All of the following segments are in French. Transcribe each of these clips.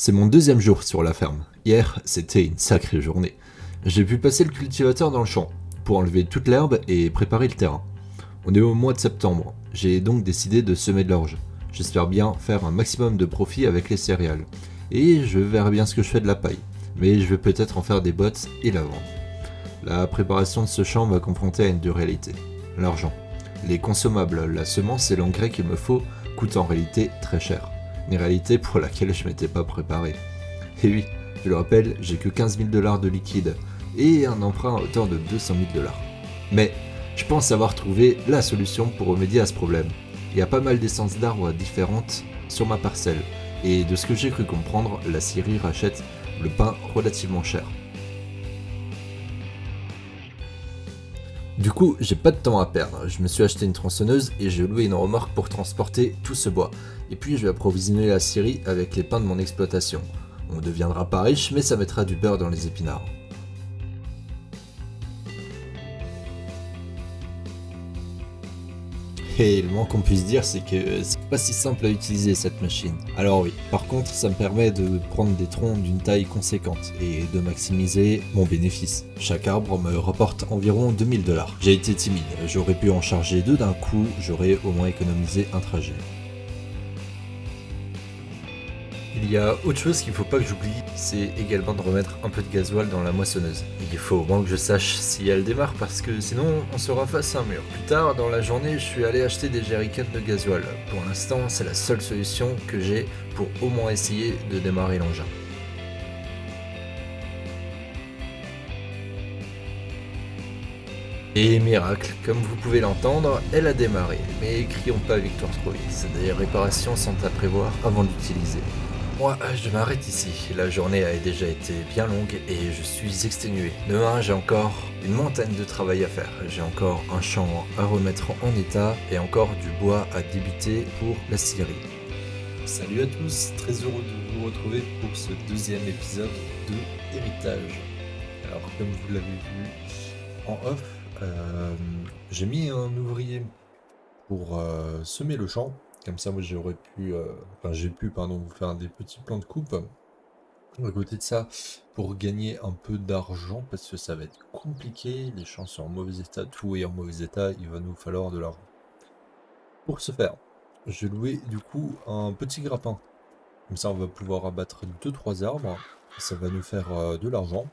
C'est mon deuxième jour sur la ferme. Hier, c'était une sacrée journée. J'ai pu passer le cultivateur dans le champ pour enlever toute l'herbe et préparer le terrain. On est au mois de septembre, j'ai donc décidé de semer de l'orge. J'espère bien faire un maximum de profit avec les céréales. Et je verrai bien ce que je fais de la paille, mais je vais peut-être en faire des bottes et la vendre. La préparation de ce champ m'a confronté à une dure réalité. L'argent. Les consommables, la semence et l'engrais qu'il me faut coûtent en réalité très cher. Une réalité pour laquelle je m'étais pas préparé. Et oui, je le rappelle, j'ai que 15 000 dollars de liquide et un emprunt à hauteur de 200 000 dollars. Mais je pense avoir trouvé la solution pour remédier à ce problème. Il y a pas mal d'essences d'arbres différentes sur ma parcelle, et de ce que j'ai cru comprendre, la scierie rachète le pain relativement cher. Du coup, j'ai pas de temps à perdre, je me suis acheté une tronçonneuse et j'ai loué une remorque pour transporter tout ce bois. Et puis je vais approvisionner la scierie avec les pains de mon exploitation. On ne deviendra pas riche, mais ça mettra du beurre dans les épinards. Et le moins qu'on puisse dire, c'est que c'est pas si simple à utiliser cette machine. Alors oui, par contre, ça me permet de prendre des troncs d'une taille conséquente et de maximiser mon bénéfice. Chaque arbre me rapporte environ 2000 dollars. J'ai été timide, j'aurais pu en charger deux d'un coup, j'aurais au moins économisé un trajet. Il y a autre chose qu'il faut pas que j'oublie, c'est également de remettre un peu de gasoil dans la moissonneuse. Il faut au moins que je sache si elle démarre parce que sinon on sera face à un mur. Plus tard dans la journée, je suis allé acheter des jerrycans de gasoil. Pour l'instant, c'est la seule solution que j'ai pour au moins essayer de démarrer l'engin. Et miracle, comme vous pouvez l'entendre, elle a démarré, mais crions pas victoire trop vite, des réparations sont à prévoir avant d'utiliser. Moi, je m'arrête ici. La journée a déjà été bien longue et je suis exténué. Demain, j'ai encore une montagne de travail à faire. J'ai encore un champ à remettre en état et encore du bois à débiter pour la scierie. Salut à tous, très heureux de vous retrouver pour ce deuxième épisode de Héritage. Alors, comme vous l'avez vu en off, j'ai mis un ouvrier pour semer le champ. Comme ça, moi, j'ai pu, vous faire des petits plans de coupe. À côté de ça, pour gagner un peu d'argent, parce que ça va être compliqué, les champs sont en mauvais état, tout est en mauvais état, il va nous falloir de l'argent. Pour ce faire, je vais louer du coup un petit grappin. Comme ça, on va pouvoir abattre 2-3 arbres. Ça va nous faire de l'argent.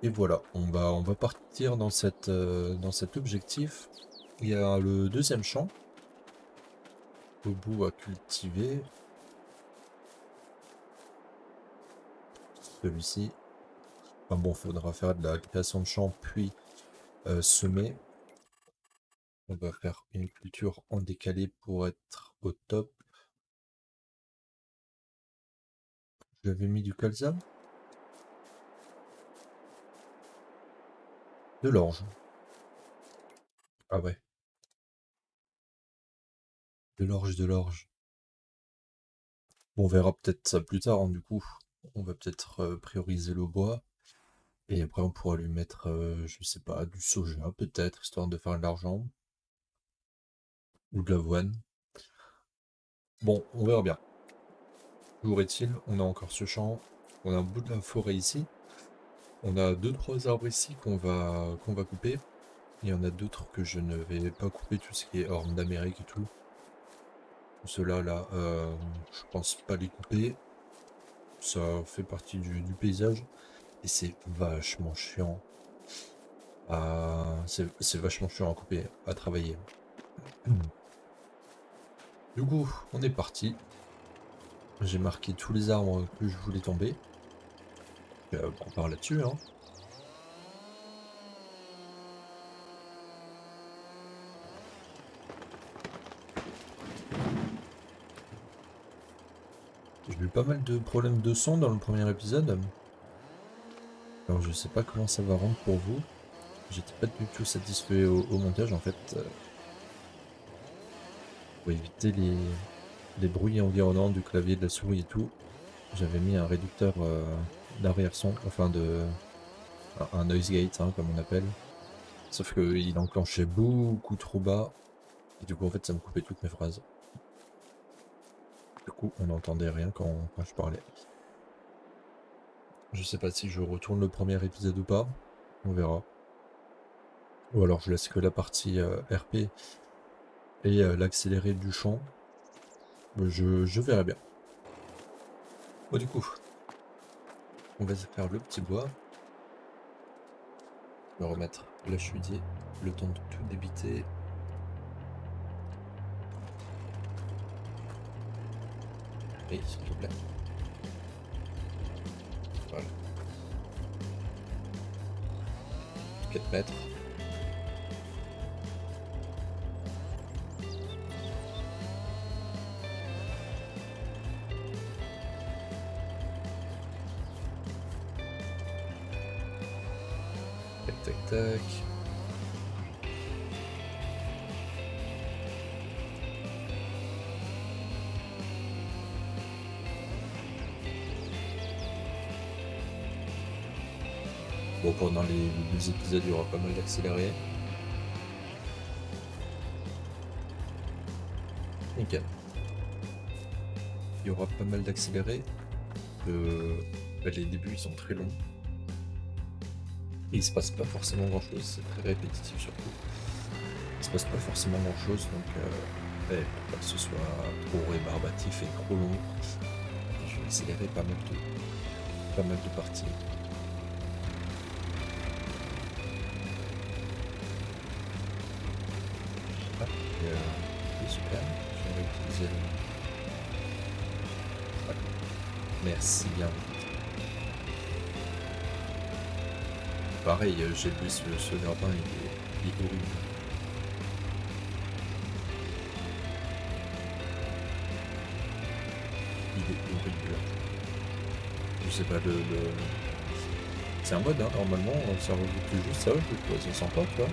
Et voilà, on va partir dans cet objectif. Il y a le deuxième champ au bout à cultiver. Celui-ci. Enfin bon, faudra faire de la création de champ puis semer. On va faire une culture en décalé pour être au top. J'avais mis du colza. De l'orge. Ah ouais. De l'orge, de l'orge. Bon, on verra peut-être ça plus tard, hein, du coup. On va peut-être prioriser le bois. Et après, on pourra lui mettre, je sais pas, du soja, peut-être, histoire de faire de l'argent. Ou de l'avoine. Bon, on verra bien. Toujours est-il, on a encore ce champ. On a un bout de la forêt ici. On a 2-3 arbres ici qu'on va couper. Il y en a d'autres que je ne vais pas couper, tout ce qui est orme d'Amérique et tout. Tout cela là, je pense pas les couper. Ça fait partie du paysage. Et c'est vachement chiant. C'est vachement chiant à couper, à travailler. Du coup, on est parti. J'ai marqué tous les arbres que je voulais tomber. On part là-dessus, hein. J'ai eu pas mal de problèmes de son dans le premier épisode. Alors je sais pas comment ça va rendre pour vous. J'étais pas du tout satisfait au montage en fait. Pour éviter les bruits environnants du clavier, de la souris et tout. J'avais mis un réducteur d'arrière-son, enfin un noise gate hein, comme on appelle. Sauf qu'il enclenchait beaucoup trop bas. Et du coup en fait ça me coupait toutes mes phrases. Du coup, on n'entendait rien quand je parlais. Je sais pas si je retourne le premier épisode ou pas. On verra. Ou alors je laisse que la partie RP et l'accéléré du champ. Je verrai bien. Bon, du coup, on va faire le petit bois. On va remettre la chudier, le temps de tout débiter. Oui, s'il te plaît. Voilà. 4 mètres. Tac, tac, tac. Bon, pendant les épisodes, il y aura pas mal d'accélérés. Nickel. Il y aura pas mal d'accélérés. Les débuts, ils sont très longs. Et il se passe pas forcément grand chose, c'est très répétitif surtout. Il se passe pas forcément grand chose, donc pour pas que ce soit trop rébarbatif et trop long, je vais accélérer pas mal de parties. Ah, et super, je vais utiliser le... Voilà. Merci bien. Pareil, j'ai vu ce grappin, il est horrible. Il est horrible. Je sais pas, c'est un mode, hein, normalement, ça reboucle juste ça, c'est sympa, tu vois.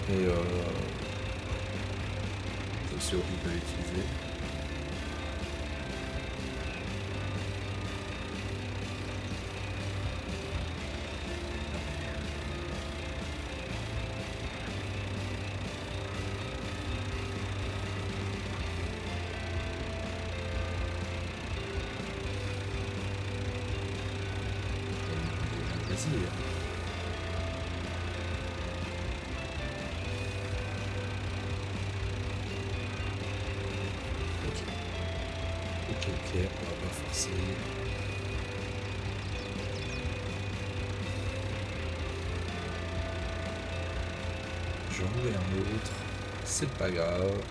Mais c'est horrible à utiliser. Vas-y. Ok, on va pas forcer. J'en ai un autre, c'est pas grave.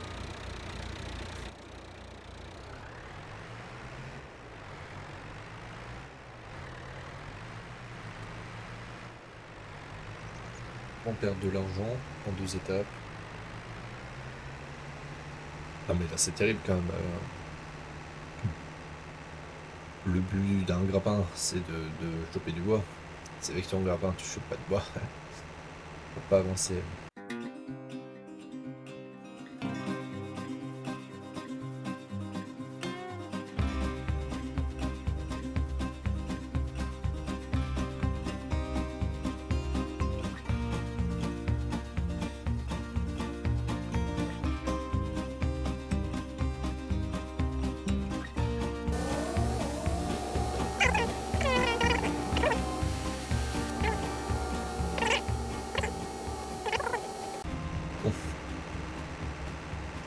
On perd de l'argent en 2 étapes. Ah mais là c'est terrible quand même. Le but d'un grappin, c'est de choper du bois. C'est avec ton grappin, tu chopes pas de bois. Pour pas avancer.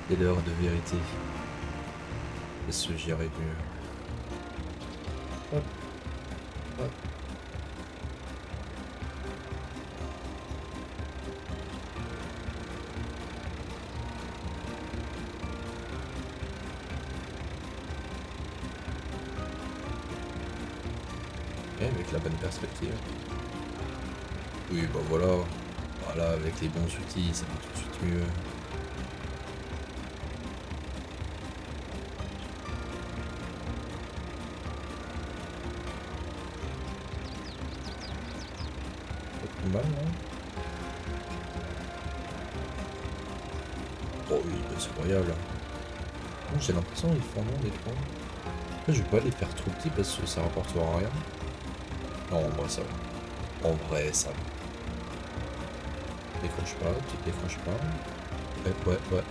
C'est l'heure de vérité. Est-ce que j'y arrive mieux? Hop. Hop. Et avec la bonne perspective. Oui, bah voilà. Voilà, avec les bons outils, ça va tout de suite mieux. Mal, hein. Oh oui, bah c'est royal. Bon, j'ai l'impression qu'ils font non les points. Après, je vais pas les faire trop petits parce que ça rapportera rien. Non, en vrai ça va. En vrai ça va. Décroche pas, tu te décroches pas. Ouais.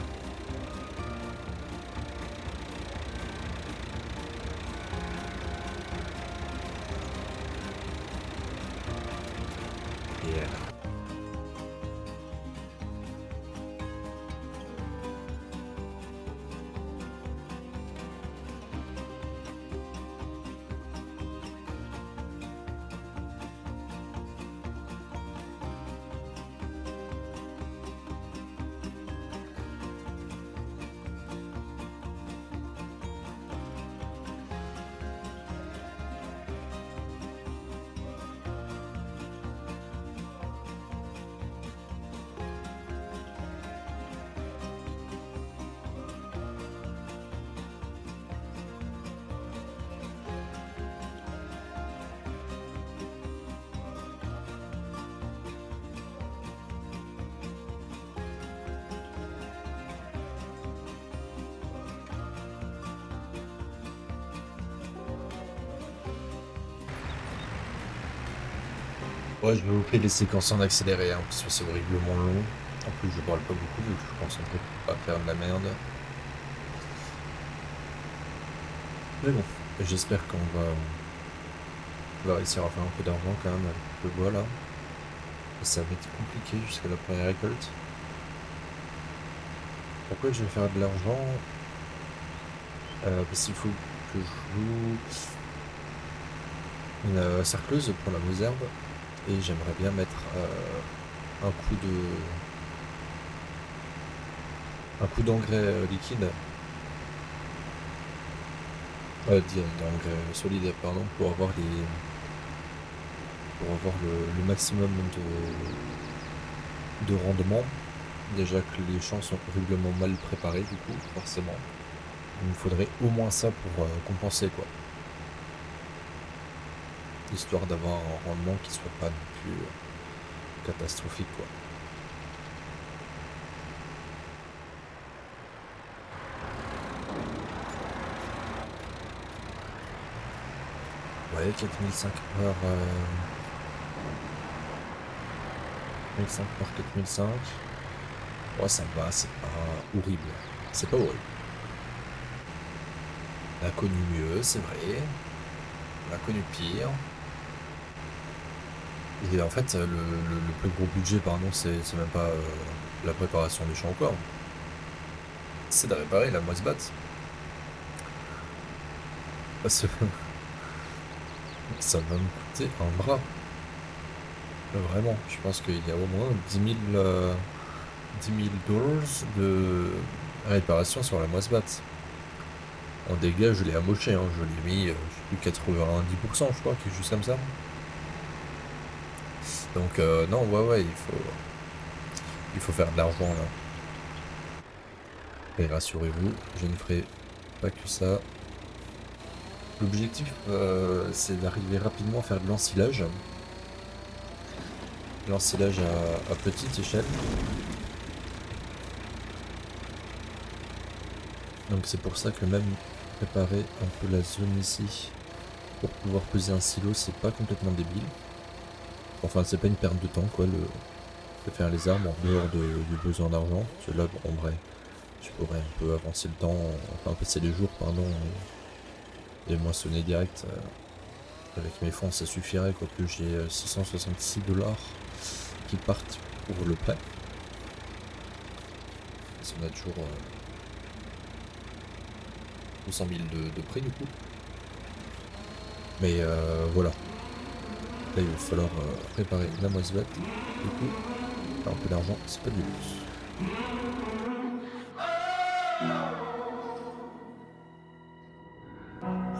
arrière. Ouais, je vais louper les séquences en accéléré, hein, parce que c'est horriblement long. En plus, je parle pas beaucoup, donc je suis concentré pour pas faire de la merde. Mais bon, j'espère on va réussir à faire un peu d'argent quand même avec le bois là. Ça va être compliqué jusqu'à la première récolte. Pourquoi je vais faire de l'argent? Parce qu'il faut que je joue une cercleuse pour la Moserbe. Et j'aimerais bien mettre un coup d'engrais liquide, d'engrais solide, pardon, pour avoir le maximum de rendement. Déjà que les champs sont horriblement mal préparés, du coup, forcément. Il me faudrait au moins ça pour compenser, quoi. Histoire d'avoir un rendement qui soit pas non plus catastrophique, quoi. Ouais, 4005 par 1005 par 4005. Ouais, ça va, c'est pas horrible. C'est pas horrible. On a connu mieux, c'est vrai. On a connu pire. Et en fait, le plus gros budget, pardon, c'est même pas la préparation du champ ou quoi. C'est de réparer la moisse batte. Parce que ça va me coûter un bras. Vraiment, je pense qu'il y a au moins 10 000 dollars de réparation sur la moisse batte. En dégâts, je l'ai amoché, hein. Je l'ai mis, je sais plus, 90%, je crois, quelque chose comme ça. Donc, non, ouais, il faut faire de l'argent, là. Et rassurez-vous, je ne ferai pas que ça. L'objectif, c'est d'arriver rapidement à faire de l'ensilage. L'ensilage à petite échelle. Donc c'est pour ça que même préparer un peu la zone ici pour pouvoir poser un silo, c'est pas complètement débile. Enfin, c'est pas une perte de temps, quoi, de faire les arbres en dehors du besoin d'argent. Parce que là, en vrai, je pourrais un peu avancer le temps, enfin passer les jours, pardon, et moissonner direct. Avec mes fonds, ça suffirait, quoique j'ai 666 dollars qui partent pour le prêt. Parce qu'on a toujours 200 000 de prêt, du coup. Mais voilà. Là, il va falloir préparer la moisse batte. Du coup, un peu d'argent, c'est pas du luxe.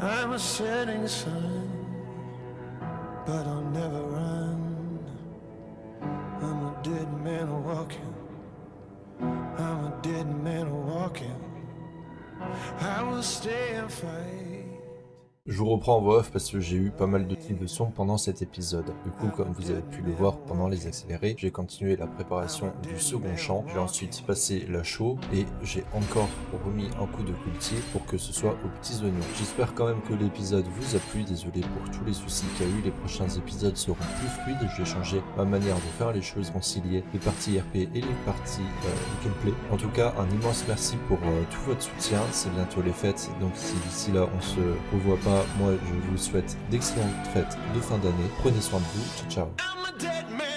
I'm a setting sun, but I'll never run. I'm a dead man walking. I'm a dead man walking. I will stay and fight. Je vous reprends en voix off parce que j'ai eu pas mal de types de sons pendant cet épisode. Du coup, comme vous avez pu le voir pendant les accélérés, j'ai continué la préparation du second chant. J'ai ensuite passé la chaux et j'ai encore remis un coup de cultier pour que ce soit aux petits oignons. J'espère quand même que l'épisode vous a plu. Désolé pour tous les soucis qu'il y a eu. Les prochains épisodes seront plus fluides. Je vais changer ma manière de faire les choses, concilier les parties RP et les parties gameplay. En tout cas, un immense merci pour tout votre soutien. C'est bientôt les fêtes, donc si d'ici là on se revoit pas, moi je vous souhaite d'excellentes fêtes de fin d'année. Prenez soin de vous. Ciao, ciao.